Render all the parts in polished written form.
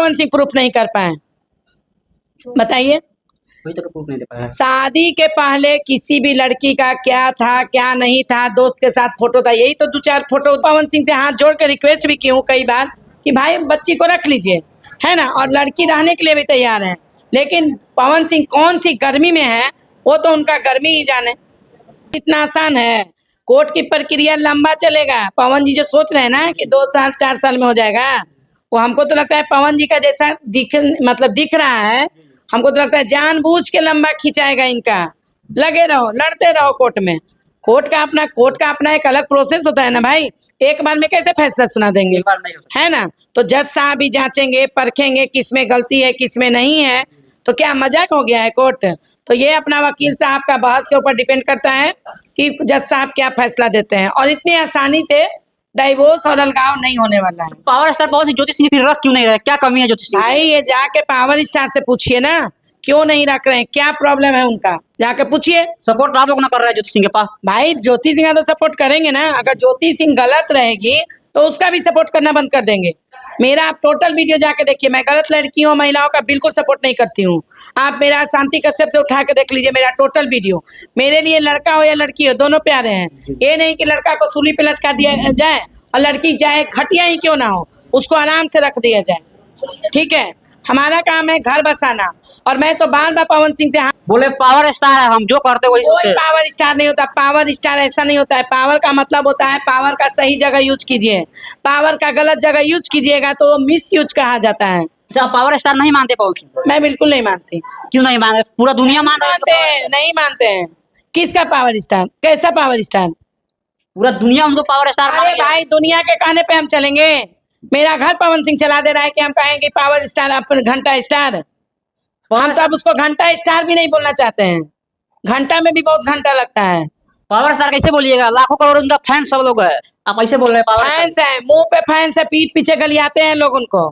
Pawan Singh proof नहीं कर पाए? बताइए। कोई तक प्रूफ नहीं दे पाया। शादी के पहले किसी भी लड़की का क्या था क्या नहीं था, दोस्त के साथ फोटो था, यही तो 2-4 फोटो। पवन सिंह से हाथ जोड़ कर रिक्वेस्ट भी की हूँ कई बार कि भाई बच्ची को रख लीजिए, है ना, और लड़की रहने के लिए भी तैयार है। लेकिन पवन सिंह कौन सी गर्मी में है, वो तो उनका गर्मी ही जाने। इतना आसान है? कोर्ट की प्रक्रिया लंबा चलेगा। पवन जी जो सोच रहे हैं ना कि 2 साल 4 साल में हो जाएगा, वो हमको तो लगता है पवन जी का जैसा दिख रहा है, हमको तो लगता है जानबूझ के लंबा खिंचाएगा इनका। लगे रहो, लड़ते रहो कोर्ट में। कोर्ट का अपना एक अलग प्रोसेस होता है ना भाई। एक बार में कैसे फैसला सुना देंगे, एक बार नहीं होता। है ना। तो जज साहब भी जांचेंगे, परखेंगे किस में गलती है किस में नहीं है। तो क्या मजाक हो गया है कोर्ट? तो ये अपना वकील साहब का बहस के ऊपर डिपेंड करता है कि जज साहब क्या फैसला देते हैं। और इतनी आसानी से डाइवोर्स और अलगाव नहीं होने वाला है। पावर स्टार पवन सिंह ज्योति सिंह फिर रख क्यों नहीं रहे? क्या कमी है ज्योति सिंह? भाई ये जाके पावर स्टार से पूछिए ना, क्यों नहीं रख रहे हैं, क्या प्रॉब्लम है उनका, जाके पूछिए। सपोर्ट आप लोग ना कर रहे हैं ज्योति सिंह के पास। भाई ज्योति सिंह तो सपोर्ट करेंगे ना। अगर ज्योति सिंह गलत रहेगी तो उसका भी सपोर्ट करना बंद कर देंगे। मेरा आप टोटल वीडियो जाके देखिए। मैं गलत लड़कियों महिलाओं का बिल्कुल सपोर्ट नहीं करती हूँ। आप मेरा शांति कश्यप से उठा के देख लीजिए मेरा टोटल वीडियो। मेरे लिए लड़का हो या लड़की हो दोनों प्यारे हैं। ये नहीं कि लड़का को सूली पे लटका दिया जाए और लड़की चाहे घटिया ही क्यों ना हो उसको आराम से रख दिया जाए। ठीक है, हमारा काम है घर बसाना। और मैं तो बार बार पवन सिंह से बोले पावर स्टार है, हम जो करते वही कोई सुनते हैं। पावर स्टार नहीं होता। पावर स्टार ऐसा नहीं होता है। पावर का मतलब होता है पावर का सही जगह यूज कीजिए। पावर का गलत जगह यूज कीजिएगा तो मिस यूज कहा जाता है। अच्छा, पावर स्टार नहीं मानते पवन सिंह? मैं बिल्कुल नहीं मानती। क्यों नहीं मानते? पूरा दुनिया मान रही है तो मानते हैं, नहीं मानते हैं। किसका पावर स्टार, कैसा पावर स्टार? पूरा दुनिया उनको पावर स्टार मान अरे रही है। भाई दुनिया के कहने पे हम चलेंगे? मेरा घर पवन सिंह चला दे रहा है कि हम कहेंगे पावर स्टार, अपन घंटा स्टार। हम तो अब उसको घंटा स्टार भी नहीं बोलना चाहते हैं। घंटा में भी बहुत घंटा लगता है। पावर स्टार कैसे बोलिएगा? लाखों करोड़ उनका फैन सब लोग है, आप ऐसे बोल रहे हैं पावर स्टार? फैंस है, मुंह पे फैंस है, पीठ पीछे गलियाते हैं लोग उनको।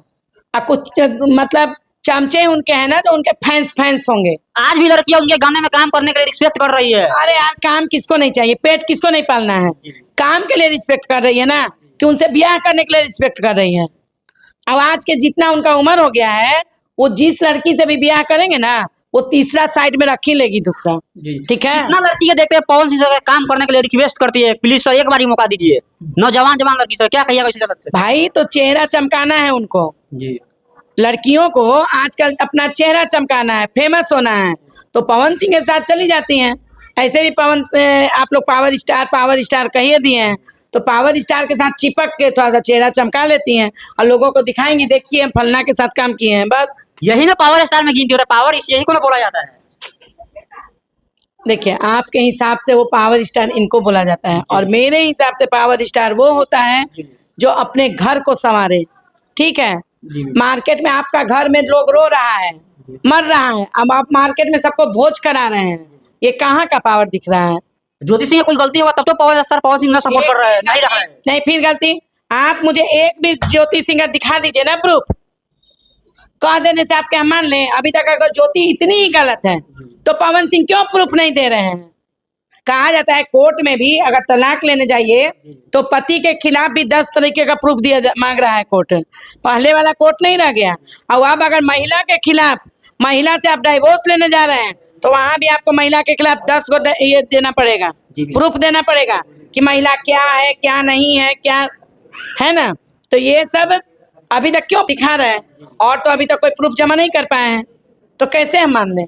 और कुछ मतलब चमचे उनके हैं ना जो उनके फैंस होंगे। आज भी लड़कियां उनके गाने में काम करने के लिए रिस्पेक्ट कर रही है। अरे यार काम किसको नहीं चाहिए, पेट किसको नहीं पालना है। काम के लिए रिस्पेक्ट कर रही है ना, कि उनसे ब्याह करने के लिए रिस्पेक्ट कर रही है। अब आज के जितना उनका उम्र हो गया है, वो जिस लड़की से भी ब्याह करेंगे ना वो तीसरा साइड में रख ही लेगी दूसरा। ठीक है, कितना लड़की के देखते हैं पवन सिंह से काम करने के लिए रिक्वेस्ट करती है, प्लीज सर एक बार ही मौका दीजिए। नौजवान जवान लड़की सर क्या कहिएगा इसे गलत से? भाई तो चेहरा चमकाना है उनको। जी, लड़कियों को आजकल अपना चेहरा चमकाना है, फेमस होना है, तो पवन सिंह के साथ चली जाती हैं। ऐसे भी पवन आप लोग पावर स्टार कहिए दिए हैं, तो पावर स्टार के साथ चिपक के थोड़ा सा चेहरा चमका लेती हैं और लोगों को दिखाएंगी देखिए हम फलना के साथ काम किए हैं। बस यही ना पावर स्टार में गिनती होता है। पावर यही को ना बोला जाता है। देखिए आपके हिसाब से वो पावर स्टार इनको बोला जाता है, और मेरे हिसाब से पावर स्टार वो होता है जो अपने घर को संवारे। ठीक है, मार्केट में आपका घर में लोग रो रहा है, मर रहा है, अब आप मार्केट में सबको भोज करा रहे हैं, ये कहाँ का पावर दिख रहा है? ज्योति सिंह कोई गलती हुआ तब तो पावर स्टार पवन सिंह का सपोर्ट कर रहा है, नहीं रहा है। नहीं फिर गलती आप मुझे एक भी ज्योति सिंह का दिखा दीजिए ना प्रूफ। कह देने से आपके हम मान लें। अभी तक अगर ज्योति इतनी ही गलत है तो पवन सिंह क्यों प्रूफ नहीं दे रहे हैं? कहा जाता है कोर्ट में भी अगर तलाक लेने जाइए तो पति के खिलाफ भी 10 तरीके का प्रूफ मांग रहा है कोर्ट। पहले वाला कोर्ट नहीं रह गया। और अब अगर महिला के खिलाफ, महिला से आप डाइवोर्स लेने जा रहे हैं तो वहां भी आपको महिला के खिलाफ 10 को ये देना पड़ेगा, प्रूफ देना पड़ेगा कि महिला क्या है क्या नहीं है, क्या है ना। तो ये सब अभी तक क्यों दिखा रहे हैं? और तो अभी तक कोई प्रूफ जमा नहीं कर पाए हैं, तो कैसे हम मान लें?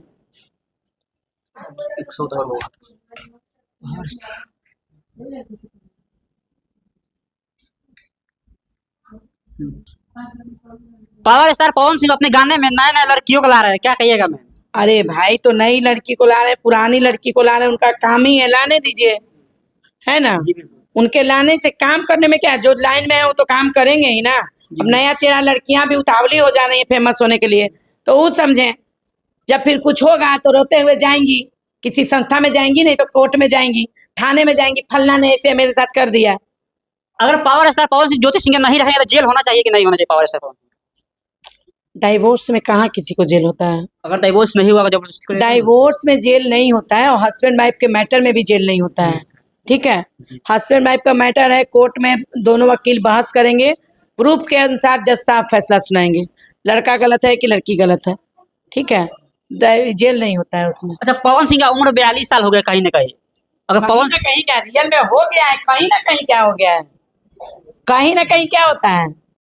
पावर स्टार पवन सिंह अपने गाने में नए नए लड़कियों को ला रहे हैं, क्या कहिएगा? मैं अरे भाई तो नई लड़की को ला रहे हैं, पुरानी लड़की को ला रहे हैं, उनका काम ही है, लाने दीजिए, है ना। उनके लाने से काम करने में क्या है? जो लाइन में है वो तो काम करेंगे ही ना। अब नया चेहरा, लड़कियां भी उतावली हो जा रही है फेमस होने के लिए, तो वो समझें जब फिर कुछ होगा तो रोते हुए जाएंगी, किसी संस्था में जाएंगी, नहीं तो कोर्ट में जाएंगी, थाने में जाएंगी, फलना ने ऐसे मेरे साथ कर दिया। अगर पावर स्टार पवन सिंह ज्योति सिंह नहीं रहेंगे तो जेल होना चाहिए कि नहीं होना चाहिए power star Pawan Singh? Divorce में कहाँ किसी को जेल होता है? अगर डाइवोर्स नहीं हुआ, जबरदस्ती डाइवोर्स में जेल नहीं होता है, और हस्बैंड वाइफ के मैटर में भी जेल नहीं होता है। ठीक है, हस्बैंड वाइफ का मैटर है, कोर्ट में दोनों वकील बहस करेंगे, प्रूफ के अनुसार जज साहब फैसला सुनाएंगे। लड़का गलत है कि लड़की गलत है, ठीक है, जेल नहीं होता है उसमें। अच्छा, पवन सिंह का उम्र 42 साल हो गया कहीं ना कहीं। अगर कहीं पवन ना कहीं क्या रियल में हो गया है, कहीं ना कहीं क्या हो गया है, कहीं ना कहीं क्या होता है,